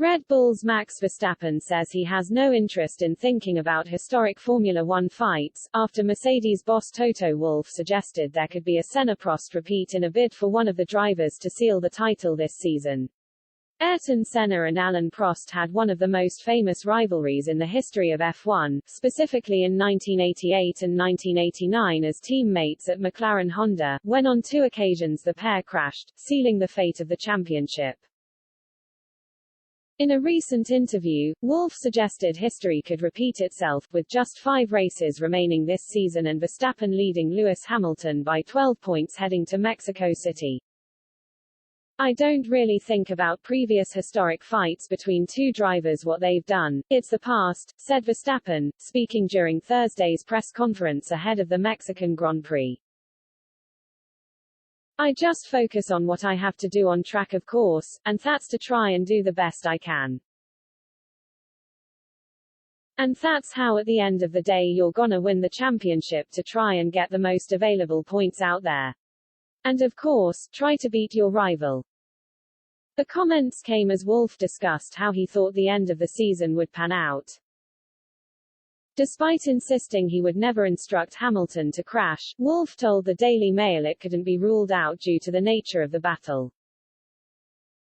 Red Bull's Max Verstappen says he has no interest in thinking about historic Formula One fights, after Mercedes boss Toto Wolff suggested there could be a Senna-Prost repeat in a bid for one of the drivers to seal the title this season. Ayrton Senna and Alain Prost had one of the most famous rivalries in the history of F1, specifically in 1988 and 1989 as teammates at McLaren Honda, when on 2 occasions the pair crashed, sealing the fate of the championship. In a recent interview, Wolff suggested history could repeat itself, with just 5 races remaining this season and Verstappen leading Lewis Hamilton by 12 points heading to Mexico City. I don't really think about previous historic fights between 2 drivers, what they've done. It's the past, said Verstappen, speaking during Thursday's press conference ahead of the Mexican Grand Prix. I just focus on what I have to do on track, of course, and that's to try and do the best I can. And that's how at the end of the day you're gonna win the championship, to try and get the most available points out there. And of course, try to beat your rival. The comments came as Wolff discussed how he thought the end of the season would pan out. Despite insisting he would never instruct Hamilton to crash, Wolff told the Daily Mail it couldn't be ruled out due to the nature of the battle.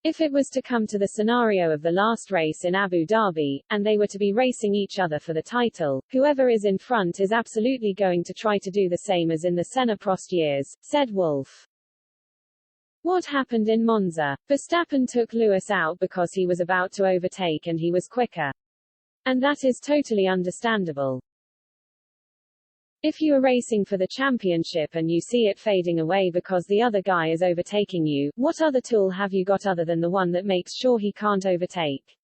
If it was to come to the scenario of the last race in Abu Dhabi, and they were to be racing each other for the title, whoever is in front is absolutely going to try to do the same as in the Senna-Prost years, said Wolff. What happened in Monza? Verstappen took Lewis out because he was about to overtake and he was quicker. And that is totally understandable. If you are racing for the championship and you see it fading away because the other guy is overtaking you, what other tool have you got other than the one that makes sure he can't overtake?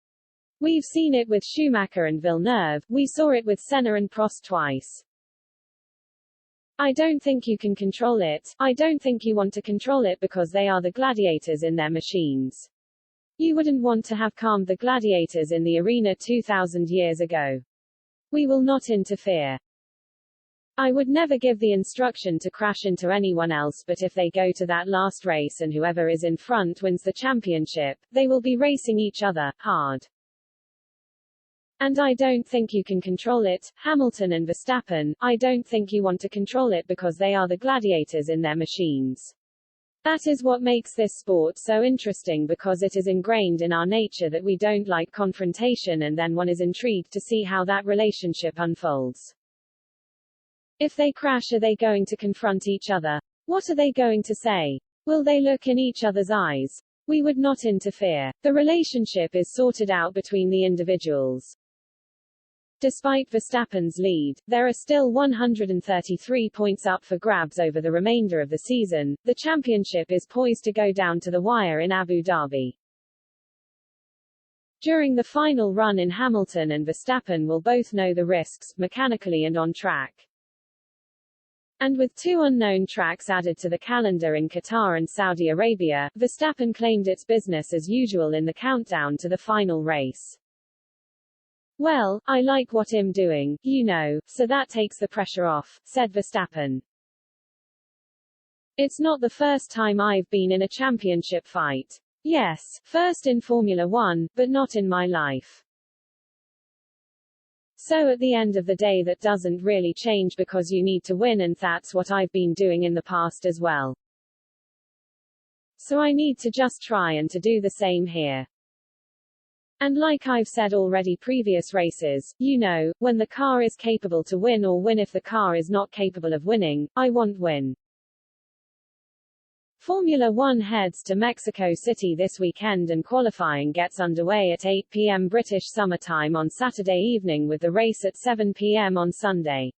We've seen it with Schumacher and Villeneuve, we saw it with Senna and Prost twice. I don't think you can control it. I don't think you want to control it because they are the gladiators in their machines. You wouldn't want to have calmed the gladiators in the arena 2,000 years ago. We will not interfere. I would never give the instruction to crash into anyone else, but if they go to that last race and whoever is in front wins the championship, they will be racing each other, hard. And I don't think you can control it, Hamilton and Verstappen, I don't think you want to control it because they are the gladiators in their machines. That is what makes this sport so interesting, because it is ingrained in our nature that we don't like confrontation, and then one is intrigued to see how that relationship unfolds. If they crash, are they going to confront each other? What are they going to say? Will they look in each other's eyes? We would not interfere. The relationship is sorted out between the individuals. Despite Verstappen's lead, there are still 133 points up for grabs over the remainder of the season. The championship is poised to go down to the wire in Abu Dhabi. During the final run in, Hamilton and Verstappen will both know the risks, mechanically and on track. And with 2 unknown tracks added to the calendar in Qatar and Saudi Arabia, Verstappen claimed it's business as usual in the countdown to the final race. Well, I like what I'm doing, you know, so that takes the pressure off, said Verstappen. It's not the first time I've been in a championship fight. Yes, first in Formula One, but not in my life. So at the end of the day that doesn't really change because you need to win, and that's what I've been doing in the past as well. So I need to just try and to do the same here. And like I've said already previous races, you know, when the car is capable to win or win, if the car is not capable of winning, I won't win. Formula One heads to Mexico City this weekend and qualifying gets underway at 8 p.m. British Summer Time on Saturday evening with the race at 7 p.m. on Sunday.